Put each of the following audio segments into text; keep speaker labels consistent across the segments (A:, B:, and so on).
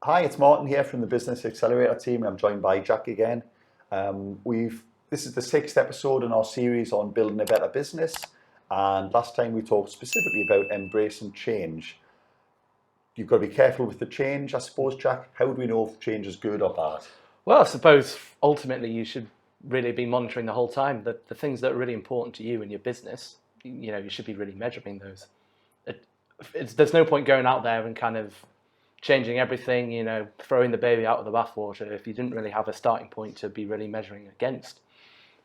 A: Hi, it's Martin here from the Business Accelerator team. I'm joined by Jack again. This is the sixth episode in our series on building a better business. And last time we talked specifically about embracing change. You've got to be careful with the change, I suppose, Jack. How do we know if change is good or bad?
B: Well, I suppose ultimately you should really be monitoring the whole time. The things that are really important to you and your business, you should be really measuring those. There's no point going out there and kind of changing everything, throwing the baby out of the bathwater if you didn't really have a starting point to be really measuring against.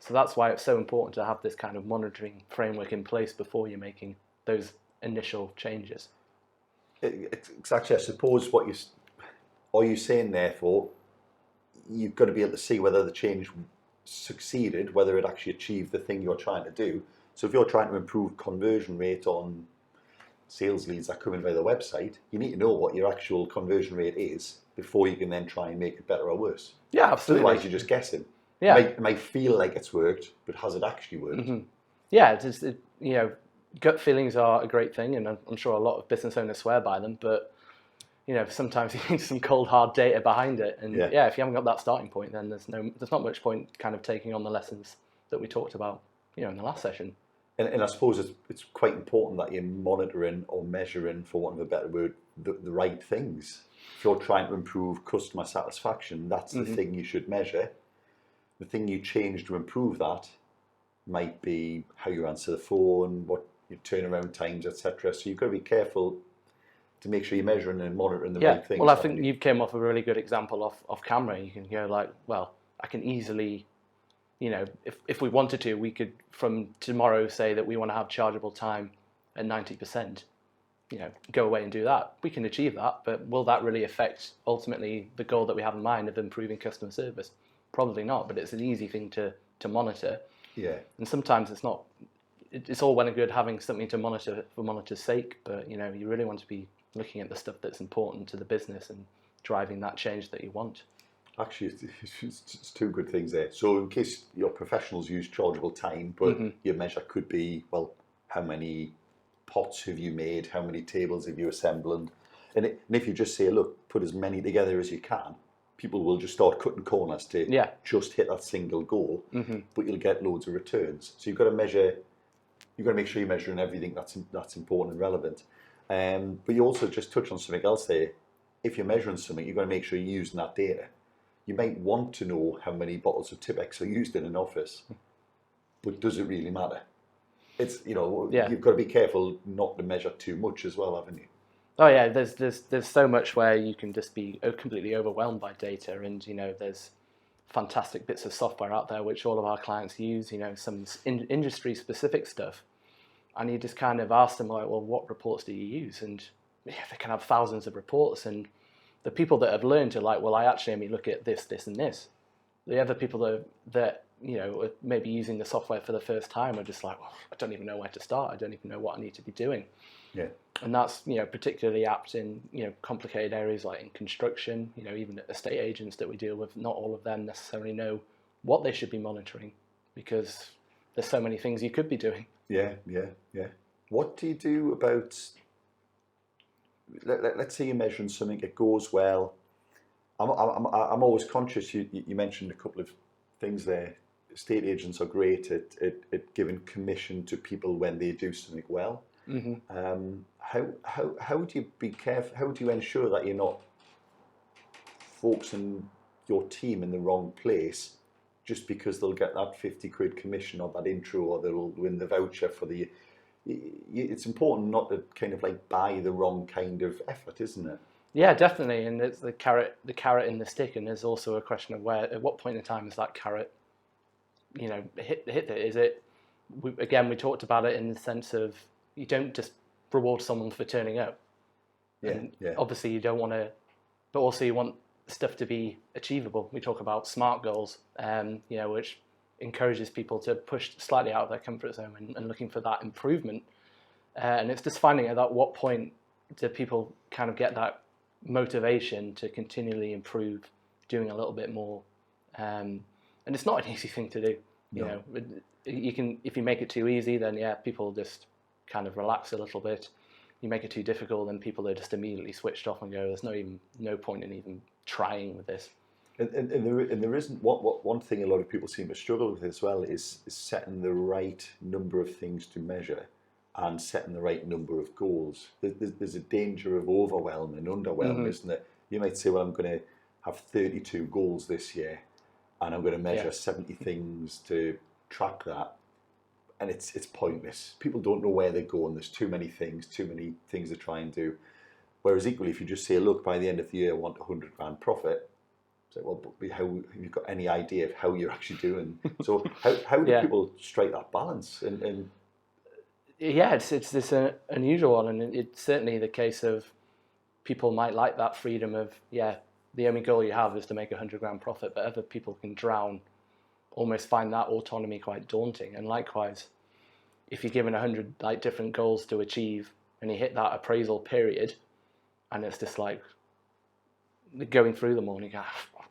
B: So that's why it's so important to have this kind of monitoring framework in place before you're making those initial changes.
A: Exactly, I suppose are you saying therefore you've got to be able to see whether the change succeeded, whether it actually achieved the thing you're trying to do. So if you're trying to improve conversion rate on sales leads that come in via the website, you need to know what your actual conversion rate is before you can then try and make it better or worse.
B: Yeah, absolutely.
A: Otherwise, you're just guessing.
B: Yeah.
A: It might feel like it's worked, but has it actually worked?
B: Mm-hmm. Yeah, gut feelings are a great thing, and I'm sure a lot of business owners swear by them, but sometimes you need some cold hard data behind it. And yeah, if you haven't got that starting point, then there's not much point kind of taking on the lessons that we talked about, in the last session.
A: And I suppose it's quite important that you're monitoring or measuring, for want of a better word, the right things. If you're trying to improve customer satisfaction, that's the thing you should measure. The thing you change to improve that might be how you answer the phone, what your turnaround times, etc. So you've got to be careful to make sure you're measuring and monitoring the right things.
B: Well, I think you've came off a really good example off camera. You can go like, well, I can easily, if we wanted to, we could from tomorrow say that we want to have chargeable time at 90%. Go away and do that. We can achieve that, but will that really affect ultimately the goal that we have in mind of improving customer service? Probably not, but it's an easy thing to monitor.
A: Yeah.
B: And sometimes it's not. It's all well and good having something to monitor for monitor's sake, but you really want to be looking at the stuff that's important to the business and driving that change that you want.
A: Actually, it's two good things there. So in case your professionals use chargeable time, but your measure could be, well, how many pots have you made? How many tables have you assembled? And if you just say, look, put as many together as you can, people will just start cutting corners to just hit that single goal, but you'll get loads of returns. So you've got to measure. You've got to make sure you're measuring everything that's important and relevant. But you also just touched on something else there. If you're measuring something, you've got to make sure you're using that data. You might want to know how many bottles of Tipex are used in an office, but does it really matter? It's you've got to be careful not to measure too much as well, haven't you?
B: Oh yeah, there's so much where you can just be completely overwhelmed by data, and there's fantastic bits of software out there which all of our clients use. Some industry specific stuff, and you just kind of ask them like, well, what reports do you use? And they can have thousands of reports, and the people that have learned are like, well, I actually only look at this, this, and this. The other people that are maybe using the software for the first time are just like, well, I don't even know where to start. I don't even know what I need to be doing.
A: Yeah.
B: And that's particularly apt in complicated areas like in construction. Even estate agents that we deal with, not all of them necessarily know what they should be monitoring because there's so many things you could be doing.
A: Yeah. What do you do about? Let's say you're measuring something, it goes well. I'm always conscious. You mentioned a couple of things there. Estate agents are great at giving commission to people when they do something well. How do you be careful? How do you ensure that you're not focusing your team in the wrong place just because they'll get that 50 quid commission or that intro or they'll win the voucher for the? It's important not to kind of like buy the wrong kind of effort, isn't it?
B: Yeah, definitely. And it's the carrot and the stick. And there's also a question of at what point in time is that carrot, hit it? Is it? We talked about it in the sense of you don't just reward someone for turning up.
A: Yeah.
B: Obviously, you don't want to, but also you want stuff to be achievable. We talk about SMART goals, which encourages people to push slightly out of their comfort zone and looking for that improvement. And it's just finding at what point do people kind of get that motivation to continually improve, doing a little bit more. And it's not an easy thing to do.
A: No.
B: You can, if you make it too easy, then people just kind of relax a little bit. you make it too difficult, then people are just immediately switched off and go, there's no point in even trying with this.
A: And there isn't one thing a lot of people seem to struggle with as well is setting the right number of things to measure and setting the right number of goals. There's a danger of overwhelm and underwhelm, isn't it? You might say, well, I'm going to have 32 goals this year and I'm going to measure 70 things to track that. And it's pointless. People don't know where they're going. There's too many things to try and do. Whereas equally, if you just say, look, by the end of the year, I want 100 grand profit, say, well, but how have you got any idea of how you're actually doing? So how do people strike that balance? And
B: yeah, it's this unusual one, and it's certainly the case of people might like that freedom of, the only goal you have is to make 100 grand profit, but other people can almost find that autonomy quite daunting. And likewise, if you're given 100 like different goals to achieve and you hit that appraisal period and it's just like going through them all and you go, I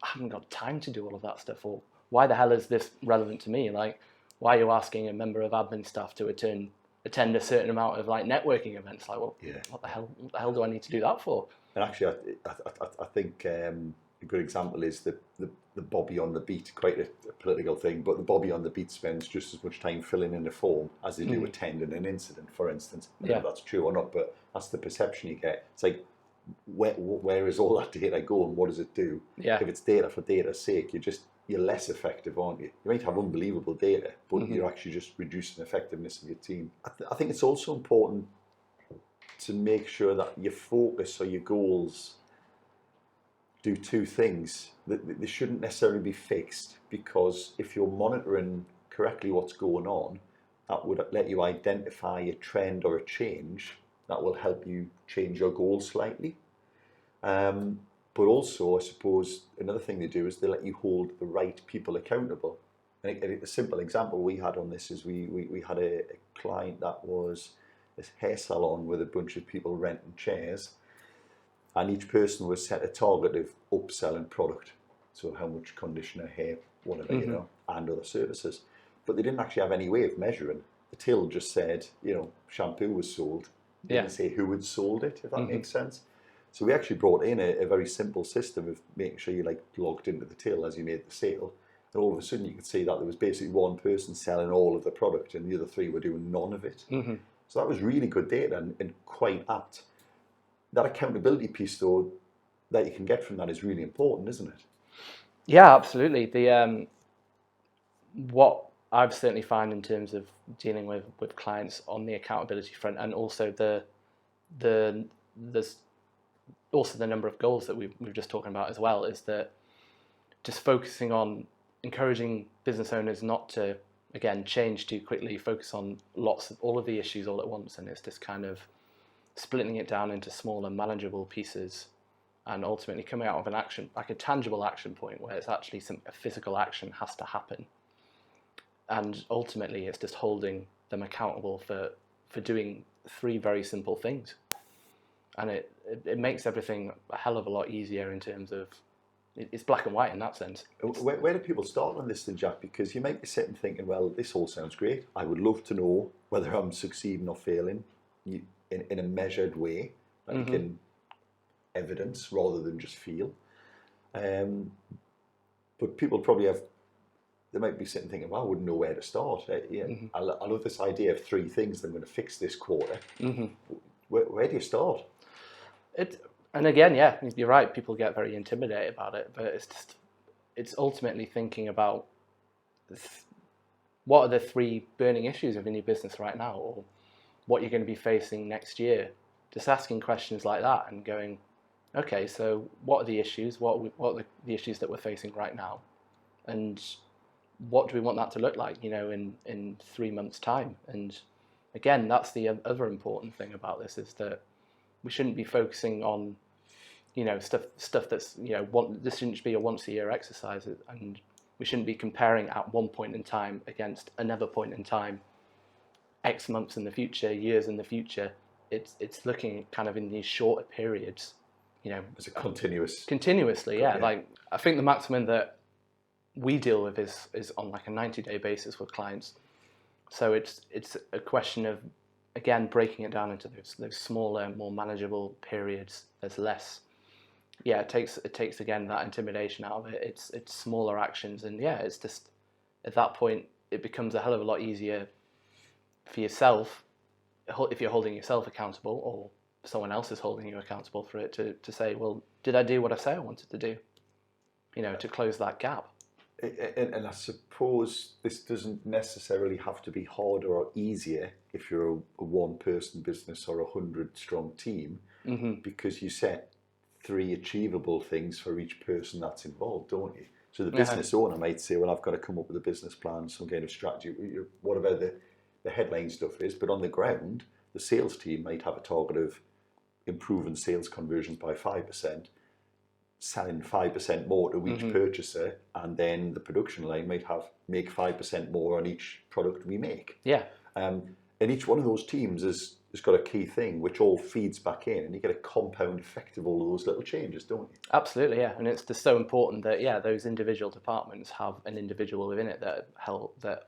B: haven't got time to do all of that stuff, or why the hell is this relevant to me? Like, why are you asking a member of admin staff to attend a certain amount of like networking events? Like, well, what the hell do I need to do that for?
A: And actually, I think a good example is the Bobby on the beat, quite a political thing, but the Bobby on the beat spends just as much time filling in a form as they do attending an incident, for instance. I don't know if that's true or not, but that's the perception you get. It's like, where is all that data going? What does it do? If it's data for data's sake, you're less effective, aren't you? You might have unbelievable data, but you're actually just reducing effectiveness of your team. I think it's also important to make sure that your focus or your goals do two things. They shouldn't necessarily be fixed, because if you're monitoring correctly what's going on, that would let you identify a trend or a change that will help you change your goals slightly. But also, I suppose, another thing they do is they let you hold the right people accountable. And a simple example we had on this is we had a client that was this hair salon with a bunch of people renting chairs, and each person was set a target of upselling product. So how much conditioner, hair, whatever, and other services. But they didn't actually have any way of measuring. The till just said, shampoo was sold. They didn't say who had sold it, if that makes sense. So we actually brought in a very simple system of making sure you logged into the till as you made the sale. And all of a sudden you could see that there was basically one person selling all of the product and the other three were doing none of it. So that was really good data and quite apt. That accountability piece, though, that you can get from that is really important, isn't it?
B: Yeah, absolutely. The what I've certainly found in terms of dealing with clients on the accountability front, and also there's also the number of goals that we've just talking about as well, is that just focusing on encouraging business owners not to, again, change too quickly, focus on all of the issues all at once, and it's just kind of splitting it down into smaller, manageable pieces, and ultimately coming out of an action, like a tangible action point where it's actually a physical action has to happen. And ultimately, it's just holding them accountable for doing three very simple things. And it makes everything a hell of a lot easier in terms of, it's black and white in that sense.
A: Where do people start on this then, Jack? Because you might be sitting thinking, well, this all sounds great. I would love to know whether I'm succeeding or failing in a measured way that you can evidence rather than just feel. But people probably they might be sitting thinking, well, I wouldn't know where to start. I love this idea of three things that I'm going to fix this quarter. Where do you start?
B: And again, you're right, people get very intimidated about it, but it's ultimately thinking about what are the three burning issues within your business right now, or what you're going to be facing next year. Just asking questions like that and going, okay, so what are the issues? What are the issues that we're facing right now? And what do we want that to look like, in 3 months' time? And again, that's the other important thing about this, is that we shouldn't be focusing on, stuff that's, this shouldn't be a once-a-year exercise, and we shouldn't be comparing at one point in time against another point in time, X months in the future, years in the future. It's looking kind of in these shorter periods,
A: As a continuously,
B: yeah. Like, I think the maximum that we deal with is on like a 90-day basis with clients. So it's a question of again, breaking it down into those smaller, more manageable periods, there's less. Yeah, it takes again that intimidation out of it. It's smaller actions, and yeah, it's just at that point it becomes a hell of a lot easier for yourself if you're holding yourself accountable, or someone else is holding you accountable for it, to say, well, did I do what I say I wanted to do? To close that gap.
A: And I suppose this doesn't necessarily have to be harder or easier if you're a one-person business or 100-strong team, because you set 3 achievable things for each person that's involved, don't you? So the business owner might say, well, I've got to come up with a business plan, some kind of strategy, whatever the headline stuff is, but on the ground, the sales team might have a target of improving sales conversions by 5%, selling 5% more to each purchaser, and then the production line might make 5% more on each product we make.
B: Yeah.
A: And each one of those teams has got a key thing which all feeds back in, and you get a compound effect of all of those little changes, don't you?
B: Absolutely, yeah. And it's just so important that those individual departments have an individual within it that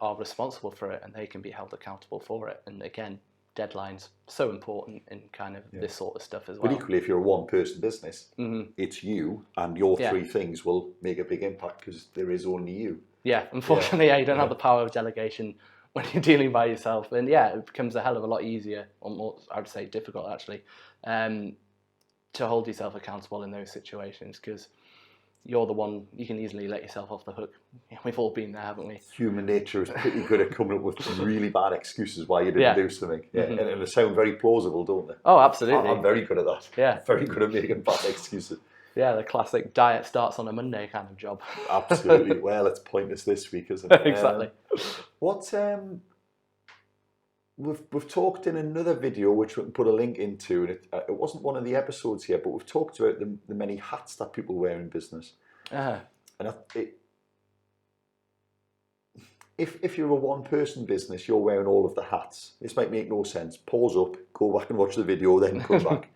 B: are responsible for it, and they can be held accountable for it. And again, deadlines, so important in kind of this sort of stuff as well.
A: But equally, if you're a one-person business, it's you, and your 3 things will make a big impact because there is only you.
B: Yeah, unfortunately, you don't have the power of delegation when you're dealing by yourself, and it becomes a hell of a lot easier, or more, I would say difficult actually, to hold yourself accountable in those situations, because you're the one, you can easily let yourself off the hook. We've all been there, haven't we?
A: Human nature is pretty good at coming up with really bad excuses why you didn't do something. Yeah, and they sound very plausible, don't they?
B: Oh, absolutely.
A: I'm very good at that.
B: Yeah.
A: Very good at making bad excuses.
B: Yeah, the classic diet starts on a Monday kind of job.
A: Absolutely. Well, it's pointless this week, isn't it?
B: Exactly.
A: We've talked in another video, which we can put a link into, and it wasn't one of the episodes here, but we've talked about the many hats that people wear in business. And if you're a one-person business, you're wearing all of the hats. This might make no sense. Pause up, go back and watch the video, then come back.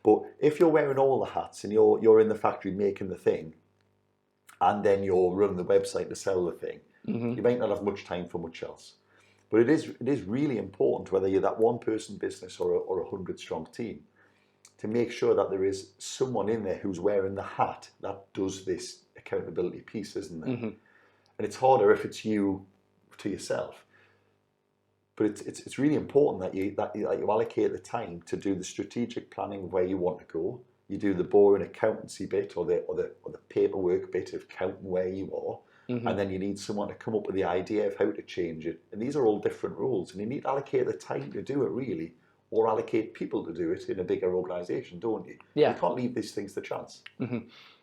A: But if you're wearing all the hats and you're in the factory making the thing, and then you're running the website to sell the thing, you might not have much time for much else. But it is really important, whether you're that one-person business or a 100-strong team, to make sure that there is someone in there who's wearing the hat that does this accountability piece, isn't there? And it's harder if it's you to yourself. But it's really important that you allocate the time to do the strategic planning of where you want to go. You do the boring accountancy bit or the paperwork bit of counting where you are. And then you need someone to come up with the idea of how to change it. And these are all different roles, and you need to allocate the time to do it, really, or allocate people to do it in a bigger organisation, don't you?
B: Yeah.
A: You can't leave these things to chance.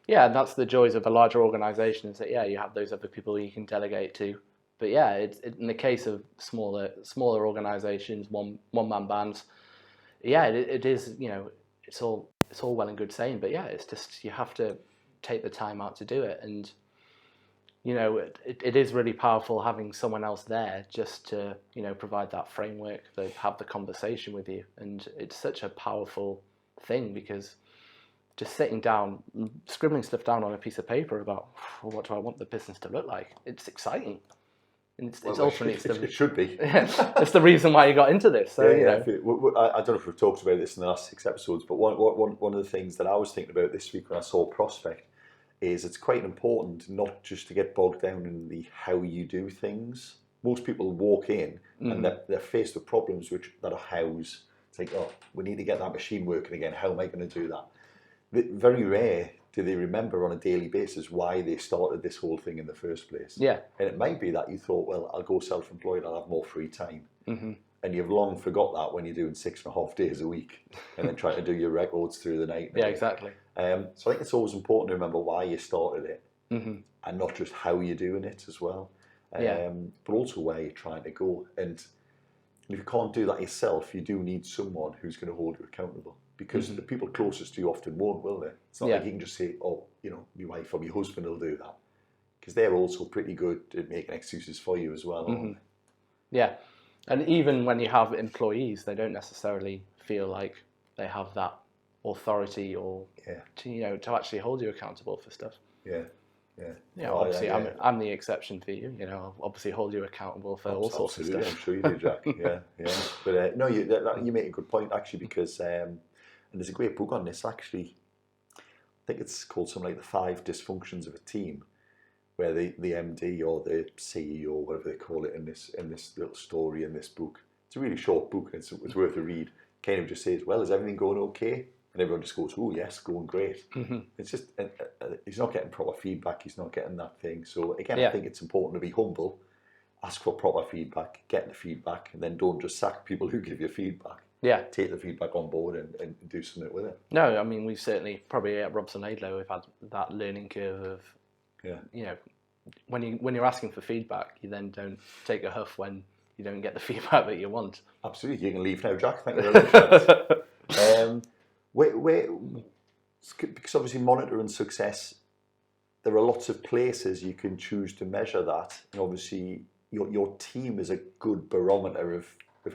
B: Yeah, and that's the joys of a larger organisation, is that you have those other people you can delegate to. But in the case of smaller organisations, one-man bands, it is, it's all well and good saying, but it's just, you have to take the time out to do it. And it is really powerful having someone else there just to, provide that framework, to have the conversation with you. And it's such a powerful thing, because just sitting down, scribbling stuff down on a piece of paper about, what do I want the business to look like? It's exciting. And it's ultimately,
A: it should be.
B: It's the reason why you got into this. So,
A: I don't know if we've talked about this in the last 6 episodes, but one of the things that I was thinking about this week when I saw Prospect is it's quite important not just to get bogged down in the how you do things. Most people walk in and they're faced with problems that are hows. It's like, we need to get that machine working again. How am I going to do that? Very rare do they remember on a daily basis why they started this whole thing in the first place. Yeah. And it might be that you thought, well, I'll go self-employed, I'll have more free time. And you've long forgot that when you're doing 6.5 days a week and then trying to do your records through the night.
B: Yeah, exactly.
A: So I think it's always important to remember why you started it and not just how you're doing it as well, but also where you're trying to go. And if you can't do that yourself, you do need someone who's going to hold you accountable, because the people closest to you often won't, will they? It's not like you can just say, your wife or your husband will do that, because they're also pretty good at making excuses for you as well, aren't they?
B: Yeah. And even when you have employees, they don't necessarily feel like they have that authority or to actually hold you accountable for stuff.
A: Yeah.
B: Yeah,
A: Oh,
B: obviously, I'm the exception for you. You know, I'll obviously hold you accountable for all sorts of stuff.
A: I'm sure you do, Jack. Yeah. But no, you make a good point actually, because and there's a great book on this actually. I think it's called something like The 5 Dysfunctions of a Team, where the MD or the CEO, whatever they call it in this little story in this book. It's a really short book and it's worth a read. Kind of just says, well, is everything going okay? And everyone just goes, oh yes, going great.
B: Mm-hmm.
A: It's just he's not getting proper feedback. He's not getting that thing. So again,
B: Yeah.
A: I think it's important to be humble, ask for proper feedback, get the feedback, and then don't just sack people who give you feedback.
B: Yeah.
A: Take the feedback on board and do something with it.
B: No, I mean, we've certainly, probably at Robson Laidlow, we've had that learning curve of, you know, when you're asking for feedback, you then don't take a huff when you don't get the feedback that you want.
A: Absolutely. You can leave now, Jack. Thank you very much. Because obviously monitoring success, there are lots of places you can choose to measure that. And obviously your team is a good barometer of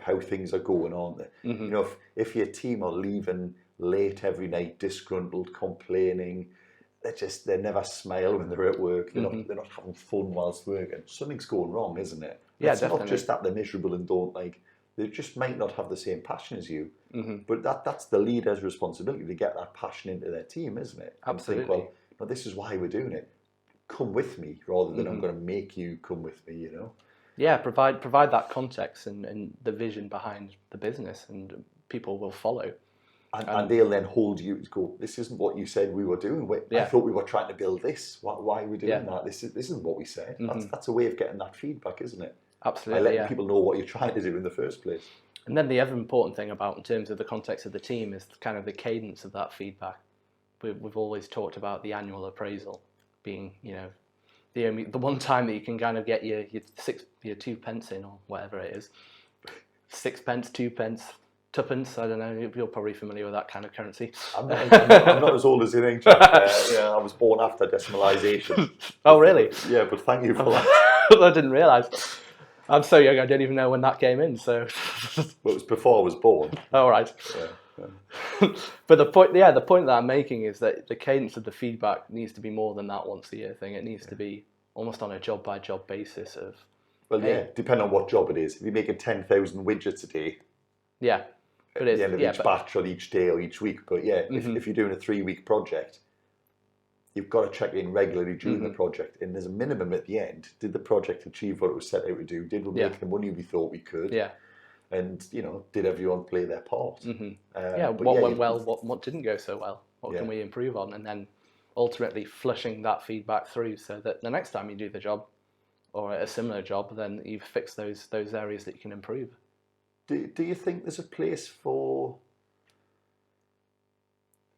A: how things are going, aren't they? Mm-hmm. You know, if your team are leaving late every night, disgruntled, complaining, they never smile when they're at work. They're not having fun whilst working. Something's going wrong, isn't it?
B: Yeah,
A: it's
B: definitely.
A: not just that they're miserable and don't they just might not have the same passion as you. Mm-hmm. But that's the leader's responsibility to get that passion into their team, isn't it?
B: Absolutely.
A: And think, well, no, this is why we're doing it. Come with me, rather than I'm going to make you come with me, you know?
B: Yeah, provide that context and the vision behind the business, and people will follow.
A: And they'll then hold you to go, this isn't what you said we were doing. I thought we were trying to build this. Why are we doing that? This isn't what we said. Mm-hmm. That's a way of getting that feedback, isn't it?
B: Absolutely.
A: By letting people know what you're trying to do in the first place.
B: And then the other important thing about, in terms of the context of the team, is kind of the cadence of that feedback. We've always talked about the annual appraisal being, you know, the one time that you can kind of get your 2 pence in, or whatever it is. 6 pence, 2 pence, tuppence, I don't know, you're probably familiar with that kind of currency.
A: I'm not as old as you think, Jack. I was born after decimalisation.
B: Oh, really?
A: Yeah, but thank you for that.
B: I didn't realise. I'm so young, I don't even know when that came in, so...
A: Well, it was before I was born.
B: Oh, right. Yeah. But the point that I'm making is that the cadence of the feedback needs to be more than that once a year thing. It needs to be almost on a job-by-job basis of...
A: Well, depending on what job it is. If you're making 10,000 widgets a day...
B: Yeah.
A: At the end of each batch or each day or each week. But if you're doing a 3-week project, you've got to check in regularly during the project. And there's a minimum at the end. Did the project achieve what it was set out to do? Did we make the money we thought we could?
B: Yeah.
A: And, you know, did everyone play their part?
B: Mm-hmm. What went well, what didn't go so well? What can we improve on? And then ultimately flushing that feedback through so that the next time you do the job or a similar job, then you've fixed those areas that you can improve.
A: Do you think there's a place for,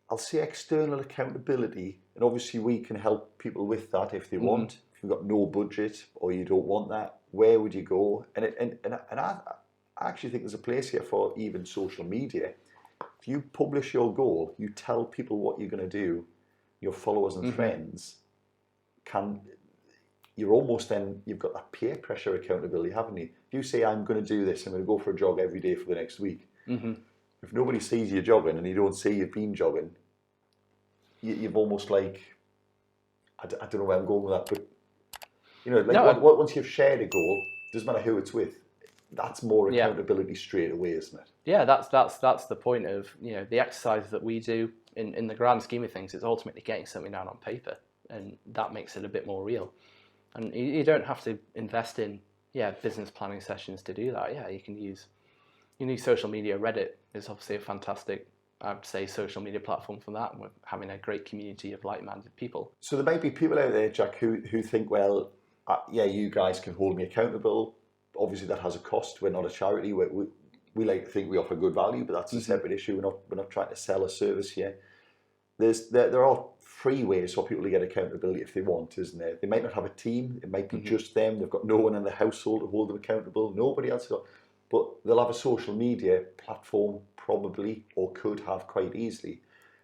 A: I'll say, external accountability? And obviously we can help people with that if they want. If you've got no budget or you don't want that, where would you go? And I actually think there's a place here for even social media. If you publish your goal, you tell people what you're going to do, your followers and friends you're almost then, you've got that peer pressure accountability, haven't you? If you say, I'm going to do this, I'm going to go for a jog every day for the next week. If nobody sees you jogging and you don't say you've been jogging, you've almost like, I don't know where I'm going with that, but, you know, like once you've shared a goal, doesn't matter who it's with, that's more accountability straight away, isn't it? Yeah,
B: that's the point of, you know, the exercise that we do in the grand scheme of things. It's ultimately getting something down on paper, and that makes it a bit more real. And you don't have to invest in business planning sessions to do that. Yeah, you can use social media. Reddit is obviously a fantastic, I'd say, social media platform for that. And we're having a great community of like-minded people.
A: So there might be people out there, Jack, who think, well, you guys can hold me accountable. Obviously, that has a cost. We're not a charity. We like to think we offer good value, but that's a separate issue. We're not trying to sell a service here. There are free ways for people to get accountability if they want, isn't there? They might not have a team. It might be just them. They've got no one in the household to hold them accountable. Nobody else. But they'll have a social media platform probably, or could have quite easily,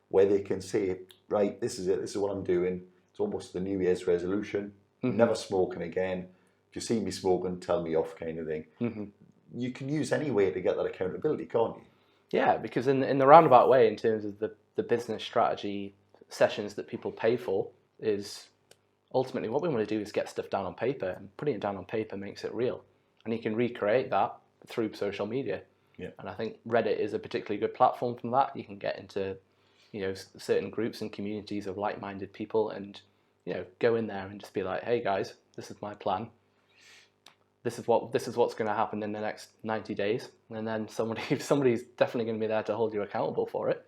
A: where they can say, right, this is it. This is what I'm doing. It's almost the New Year's resolution. Never smoking again. If you see me smoking, tell me off, kind of thing. You can use any way to get that accountability, can't you?
B: Yeah, because in the roundabout way, in terms of the business strategy sessions that people pay for, is ultimately what we want to do is get stuff down on paper, and putting it down on paper makes it real. And you can recreate that through social media.
A: Yeah.
B: And I think Reddit is a particularly good platform for that. You can get into, certain groups and communities of like-minded people and, go in there and just be like, hey guys, this is my plan. This is what's going to happen in the next 90 days. And then somebody's definitely going to be there to hold you accountable for it.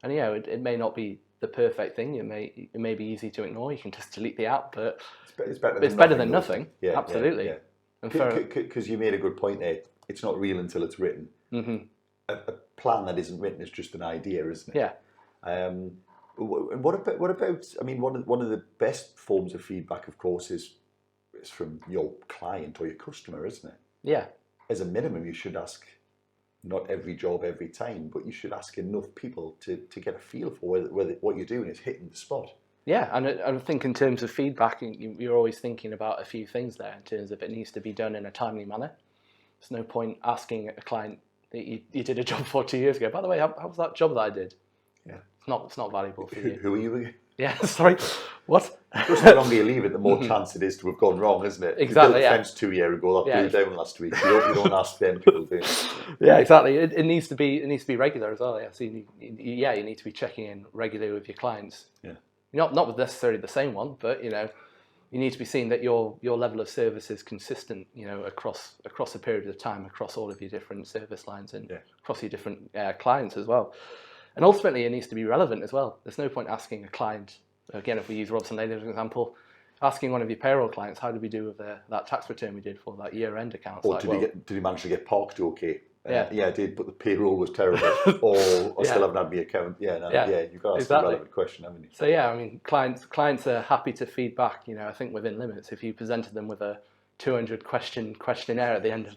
B: And it may not be the perfect thing. It may be easy to ignore. You can just delete the app, but
A: it's better than
B: nothing.
A: Yeah,
B: absolutely.
A: Yeah.
B: And
A: because you made a good point there. It's not real until it's written.
B: Mm-hmm.
A: A plan that isn't written is just an idea, isn't it?
B: Yeah.
A: And what about? I mean, one of the best forms of feedback, of course, is from your client or your customer, isn't it?
B: Yeah.
A: As a minimum, you should ask, not every job every time, but you should ask enough people to get a feel for whether what you're doing is hitting the spot.
B: Yeah, and I think in terms of feedback, you're always thinking about a few things there in terms of it needs to be done in a timely manner. There's no point asking a client that you did a job for 2 years ago. By the way, how was that job that I did?
A: Yeah,
B: it's not valuable for you.
A: Who are you again?
B: Yeah, sorry. What?
A: Just the longer you leave it, the more chance it is to have gone wrong, isn't it?
B: Exactly.
A: You built a fence 2 years ago, that blew down last week. You don't ask them people, do you?
B: Yeah, exactly. It needs to be regular as well. Yeah, so you need to be checking in regularly with your clients.
A: Yeah.
B: Not with necessarily the same one, but you need to be seeing that your level of service is consistent, across a period of time, across all of your different service lines and across your different clients as well. And ultimately, it needs to be relevant as well. There's no point asking a client, again, if we use Robson Lane as an example, asking one of your payroll clients, how did we do with that tax return we did for that year-end account?
A: Or did he manage to get parked okay?
B: Yeah,
A: I did, but the payroll was terrible. Or I still haven't had my account. You've got to ask a relevant question, haven't you?
B: So yeah, I mean, clients are happy to feedback. I think within limits. If you presented them with a 200 questionnaire at the end of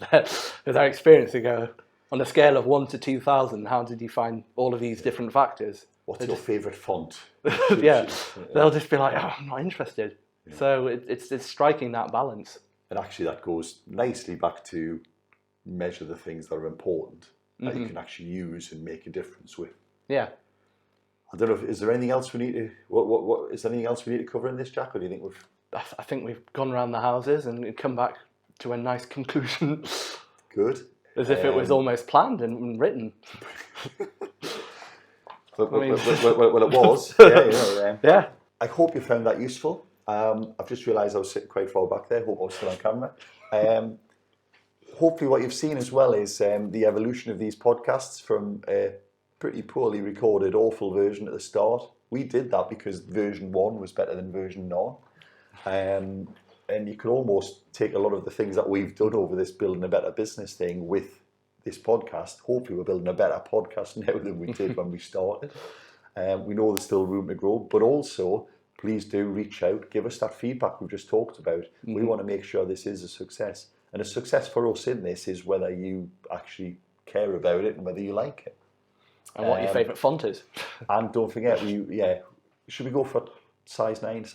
B: their experience, you go, on a scale of 1 to 2,000, how did you find all of these different factors?
A: What's your favourite font?
B: They'll just be like, oh, I'm not interested. Yeah. So it's striking that balance.
A: And actually, that goes nicely back to measure the things that are important that you can actually use and make a difference with.
B: Yeah.
A: I don't know. Is there anything else we need to? What is there anything else we need to cover in this, Jack? Or do you think we've?
B: I think we've gone around the houses and come back to a nice conclusion.
A: Good.
B: As if it was almost planned and written.
A: Well, it was.
B: Yeah.
A: I hope you found that useful. I've just realised I was sitting quite far back there. Hope I was still on camera. Hopefully what you've seen as well is the evolution of these podcasts from a pretty poorly recorded, awful version at the start. We did that because version 1 was better than version 9. And you could almost take a lot of the things that we've done over this building a better business thing with this podcast. Hopefully we're building a better podcast now than we did when we started. We know there's still room to grow, but also please do reach out, give us that feedback we've just talked about. We want to make sure this is a success. And a success for us in this is whether you actually care about it and whether you like it.
B: And what your favourite font is.
A: And don't forget, should we go for size 9?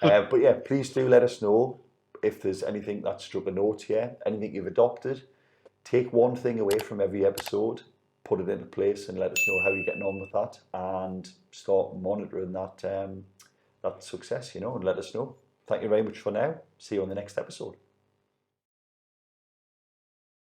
A: But yeah, please do let us know if there's anything that struck a note here, anything you've adopted. Take one thing away from every episode, put it into place and let us know how you're getting on with that and start monitoring that success, and let us know. Thank you very much for now. See you on the next episode.